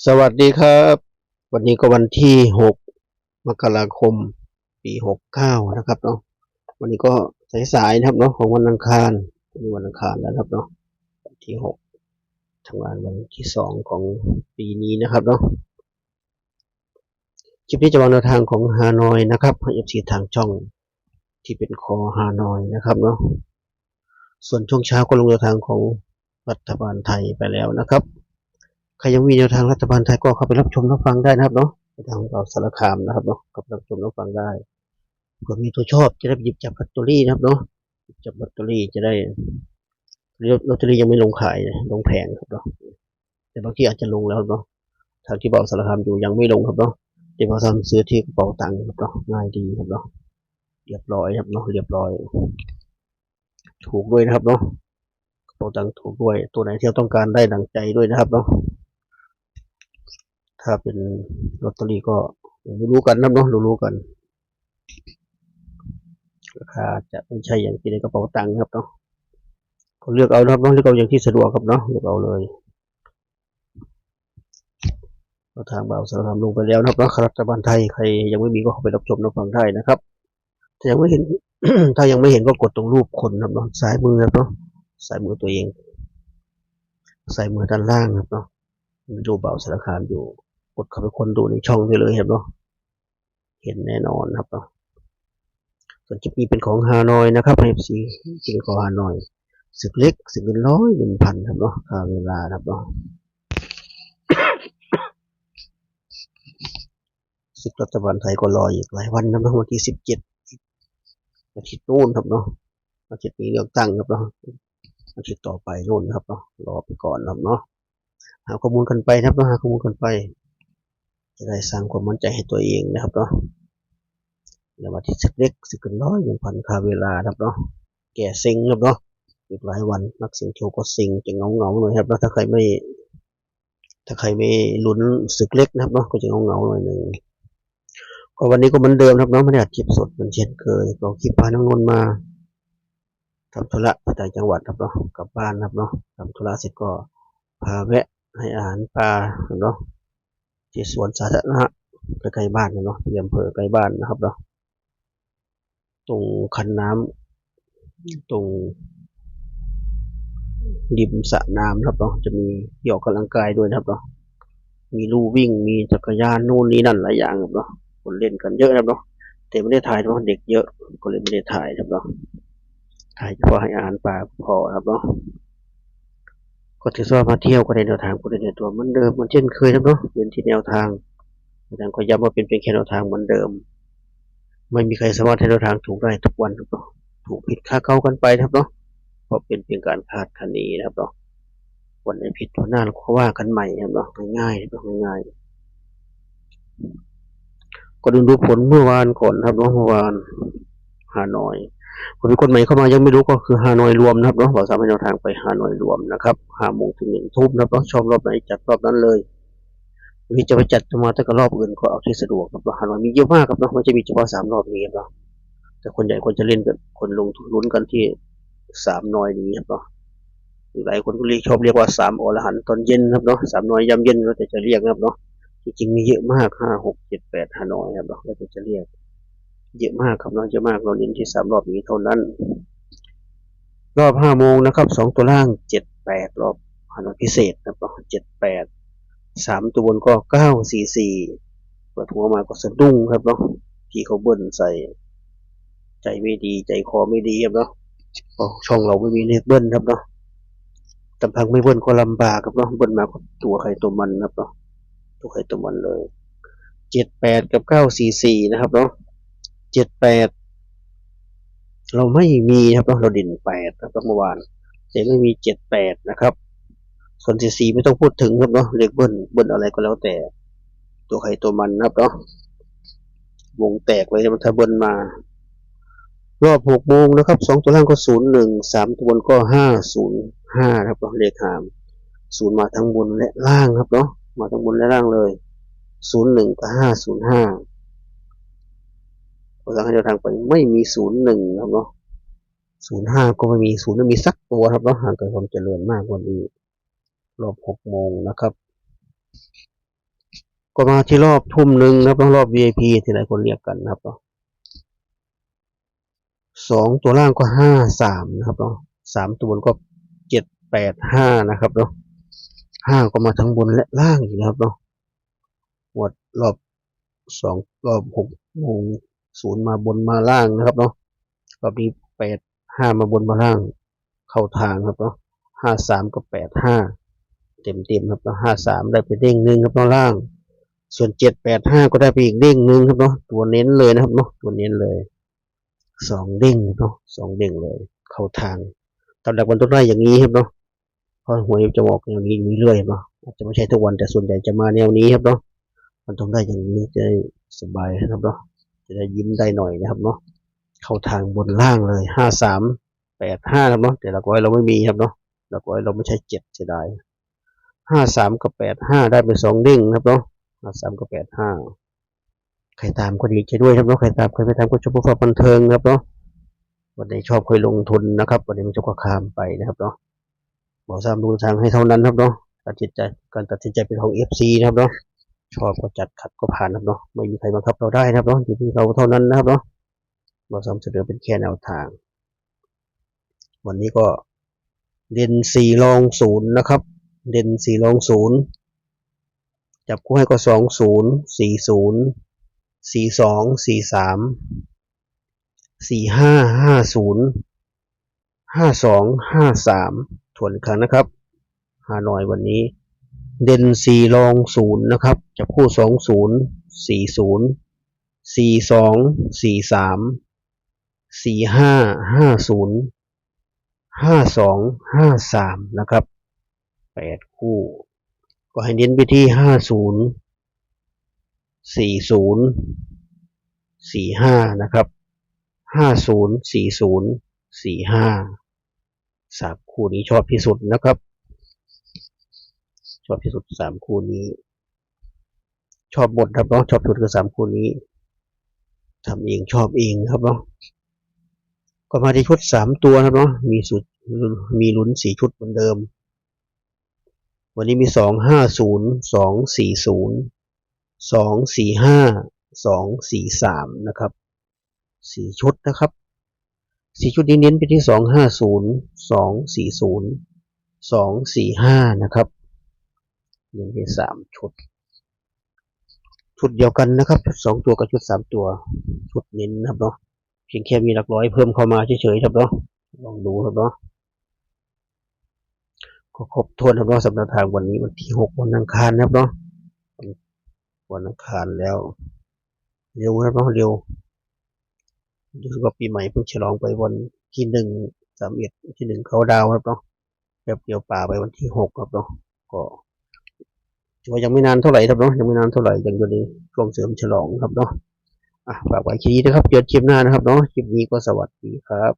สวัสดีครับวันนี้ก็วันที่6 มกราคมปี69นะครับเนาะวันนี้ก็สายๆนะครับเนาะของวันอังคารวันนี้วันอังคารแล้วครับเนาะวันที่6ทำงานวันที่2ของปีนี้นะครับเนาะคลิปนี้จะวางแนวทางของฮานอยนะครับให้ FC ทางช่องที่เป็นคอฮานอยนะครับเนาะส่วนช่วงเช้าก็ลงแนวทางของรัฐบาลไทยไปแล้วนะครับใครยังมีแนวทางรัฐบาลไทยก็เข้าไปรับชมรับฟังได้นะครับเนาะทางเราสารคามนะครับเนาะกับรับชมรับฟังได้เผื่อมีตัวชอบจะได้หยิบจับลอตเตอรี่นะครับเนาะหยิบจับลอตเตอรี่จะได้ลอตเตอรี่ยังไม่ลงขายลงแผงครับเนาะแต่บางทีอาจจะลงแล้วเนาะทางที่เบาสารคามอยู่ยังไม่ลงครับเนาะเดี๋ยวพอทำซื้อที่กระเป๋าตังค์ครับเนาะง่ายดีครับเนาะเรียบร้อยครับเนาะเรียบร้อยถูกด้วยนะครับเนาะกระเป๋าตังค์ถูกด้วยตัวไหนที่เราต้องการได้ดังใจด้วยนะครับเนาะถ้าเป็นลอตเตอรี่ก็รู้กันนะเนาะรู้กันราคาจะไม่ใช่อย่างที่ในกระเป๋าตังค์ครับเนาะก็เลือกเอานะครับเนาะเลือกเอาอย่างที่สะดวกครับเนาะเลือกเอาเลยทางเบาสารคามลงไปแล้วนะครับเนาะรัฐบาลไทยใครยังไม่มีก็เข้าไปรับชมรับฟังได้นะครับถ้ายังไม่เห็น ถ้ายังไม่เห็นก็กดตรงรูปคนครับเนาะซ้ายมือครับเนาะซ้ายมือตัวเองซ้ายมือด้านล่างครับเนาะมีรูปเบาสารคามอยู่กดเข้าไปคนดูในช่องได้เลยครับเนาะเห็นแน่นอนครับเนาะส่วนคลิปนี้เป็นของฮานอยนะครับเอฟซีที่เป็นของฮานอยศึกเล็กศึกเงินร้อยเงินพันครับเนาะค่าเวลาครับเนาะศึกรัฐบาลไทยก็รออีกหลายวันนะวันที่17อาทิตย์นู้นครับเนาะอาทิตย์นี้เลือกตั้งครับเนาะอาทิตย์ต่อไปนู่นครับเนาะรอไปก่อนครับเนาะหาข้อมูลกันไปนะครับเนาะหาข้อมูลกันไปจะได้สร้างความมั่นใจให้ตัวเองนะครับเนาะในวันที่ศึกเล็กศึกเกินร้อยเงินพันค่าเวลาครับเนาะแก่เซ็งครับเนาะอีกหลายวันนักเสี่ยงโชคก็เซ็งจะเงาหน่อยครับเนาะถ้าใครไม่ลุ้นศึกเล็กนะครับเนาะก็จะเงาหน่อยหนึ่งก็วันนี้ก็เหมือนเดิมครับเนาะไม่ได้อัดคลิปสดเหมือนเช่นเคยเราคลิปพาน้องนนท์มาทำธุระไปต่างจังหวัดครับเนาะกลับบ้านครับเนาะทำธุระเสร็จก็พาแวะให้อาหารปลาเนาะที่สวนสาธารณะใกล้ๆบ้านเนาะที่อำเภอใกล้บ้านนะครับเนาะตรงคันน้ำตรงริมสระน้ำครับเนาะจะมีที่ออกกำลังกายด้วยนะครับเนาะมีลู่วิ่งมีจักรยานนู่นนี่นั่นหลายอย่างครับเนาะคนเล่นกันเยอะครับเนาะแต่ไม่ได้ถ่ายเพราะเด็กเยอะก็เลยไม่ได้ถ่ายครับเนาะถ่ายเฉพาะให้อาหารปลาพอครับเนาะก็ถือว่ามาเที่ยวก็ได้แนวทางก็ได้แนวตัวเหมือนเดิมเหมือนเช่นเคยครับเนาะเป็นที่แนวทางอาจารย์ก็ย้ำว่าเป็นเพียงแค่แนวทางเหมือนเดิมไม่มีใครสามารถให้แนวทางถูกได้ทุกวันครับเนาะถูกผิดค่าเก้ากันไปครับเนาะเพราะเป็นเพียงการคาดคะเนนะครับเนาะวันไหนผิดวันหน้าเราก็ว่ากันใหม่ครับเนาะง่ายๆง่ายๆก็ดูผลเมื่อวานก่อนครับเนาะเมื่อวานฮานอยคนมีคนใหม่เข้ามายังไม่รู้ก็คือฮานอยรวมนะครับเนาะเราสามารถแนวทางไปฮานอยรวมนะครับ5 โมงถึง1 ทุ่มนะครับเนาะชอบรอบไหนจัดรอบนั้นเลยวิจะไปจัดมาแต่ก็รอบอื่นก็เอาที่สะดวกครับฮานอยมีเยอะมากครับเนาะไม่ใช่มีเฉพาะ3 รอบนี้ครับเนาะแต่คนใหญ่คนจะเล่นกันคนลงทุนลุ้นกันที่3 น้อยนี้ครับเนาะหลายคนก็ชอบเรียกว่า3 อรหันต์ตอนเย็นครับเนาะ3 น้อยยามเย็นเราจะเรียกครับเนาะจริงๆมีเยอะมาก5 6 7 8ฮานอยครับเนาะเราจะเรียกเยอะมากครับเนาะเยอะมากเราเน้นที่3 รอบนี้เท่านั้นรอบ5 โมงนะครับ2 ตัวล่าง7 8รอบฮานอยพิเศษครับเนาะ7 83 ตัวบนก็9 4 4เปิดหัวมาก็สะดุ้งครับเนาะพี่เขาเบิ้ลใส่ใจไม่ดีใจคอไม่ดีครับเนาะช่องเราไม่มีเลขเบิ้ลครับเนาะตำพังไม่เบิ้ลก็ลำบากครับเนาะเบิ้ลมาก็ตัวใครตัวมันครับเนาะตัวใครตัวมันเลย7 8กับ9 4 4นะครับเนาะ7 8เราไม่มีครับเนาะเราดิ่น8ครับเมื่อวานแต่ไม่มี7 8นะครับส่วน4 4ไม่ต้องพูดถึงครับเนาะเลขเบิ้ลอะไรก็แล้วแต่ตัวใครตัวมันนะครับเนาะวงแตกเลยมันถ้าเบิ้ลมารอบ6 โมงนะครับ2 ตัวล่างก็013 ตัวบนก็505ครับเลขหามศูนย์มาทั้งบนและล่างครับเนาะมาทั้งบนและล่างเลย01กับ505ภาษาให้เดินทางไปไม่มี01ครับเนาะ05ก็ไม่มี0ไม่มีสักตัวครับเนาะห่างไกลความเจริญมากกว่านี้รอบ6 โมงนะครับ ก็มาที่รอบทุ่มหนึ่งนะครับรอบ VIP ที่หลายคนเรียกกันนะครับเนาะ2ตัวล่างก็53นะครับเนาะ3ตัวบนก็785นะครับเนาะ5ก็มาทั้งบนและล่างอีกนะครับเนาะหมดรอบรอบ6 โมง 0มาบนมาล่างนะครับเนาะรอบนี้85มาบนมาล่างเข้าทางครับเนาะ53กับ85เต็มครับเนาะ53ได้ไปเด้งนึงครับเนาะล่างส่วน785ก็ได้ไปอีกเด้งนึงครับเนาะตัวเน้นเลยนะครับเนาะตัวเน้นเลย2เด้งเนาะ2เด้งเลยเข้าทางตามหลักมันต้องได้อย่างนี้ครับเนาะเพราะหวยจะบอกอย่างนี้เรื่อยเนาะอาจจะไม่ใช่ทุกวันแต่ส่วนใหญ่จะมาแนวนี้ครับเนาะมันต้องได้อย่างนี้จะสบายนะครับเนาะจะได้ยิ้มได้หน่อยนะครับเนาะเข้าทางบนล่างเลย5385ครับเนาะแต่หลักร้อยเราไม่มีครับเนาะหลักร้อยเราไม่ใช่7เสียดาย53กับ85ได้ไป2เด้งครับเนาะ53กับ85ใครตามก็ดีใจด้วยครับเนาะใครตามใครไม่ตามก็ชมผู้ฟังบันเทิงครับเนาะวันไหนชอบเคยลงทุนนะครับวันนี้มันจะก็ข้ามไปนะครับเนาะบอกซ้ำดูทางให้เท่านั้นครับเนาะการตัดสินใจเป็นของ FC นะครับเนาะชอบก็จัดขัดก็ผ่านครับเนาะไม่มีใครบังคับเราได้นะครับเนาะอยู่ที่เราเท่านั้นนะครับเนาะเราซ้ำเสนอเป็นแค่แนวทางวันนี้ก็เด่น4รอง0นะครับเด่น4รอง0จับคู่ให้ก็20 40 42 43 45 50 52 53ทวนอีกครั้งนะครับฮานอยวันนี้เด่น4รอง0นะครับจับคู่20 40 42 43 45 50 52 53นะครับ8คู่ก็ให้เน้นไปที่50 40 45นะครับ50 40 45 3คู่นี้ชอบที่สุดนะครับชอบที่สุด3คู่นี้ชอบหมดครับเนาะชอบสุดคือ3คู่นี้ทำเองชอบเองครับเนาะก็มาที่ชุด3ตัวครับเนาะมีลุ้น4ชุดเหมือนเดิมวันนี้มี250 240 245 243นะครับ4ชุดนะครับ4ชุดนี้เน้นไปที่250 240 245นะครับเน้นไป3ชุดเดียวกันนะครับชุด2ตัวกับชุด3ตัวชุดเน้นนะครับเนาะเพียงแค่มีหลักร้อยเพิ่มเข้ามาเฉยๆครับเนาะลองดูครับเนาะก็ครบถ้วนครับเนาะสำหรับทางวันนี้วันที่6วันอังคารนะครับเนาะวันอังคารแล้วเร็วครับเนาะเร็วรู้สึกว่าปีใหม่เพิ่งฉลองไปวันที่1/31ที่1เขาดาวครับเนาะแบบเดียวป่าไปวันที่6ครับเนาะก็ถือว่ายังไม่นานเท่าไหร่ครับเนาะยังไม่นานเท่าไหร่ยังอยู่ในช่วงเสริมฉลองครับเนาะฝากไว้คลิปนี้นะครับเจอคลิปหน้านะครับเนาะคลิปนี้ก็สวัสดีครับ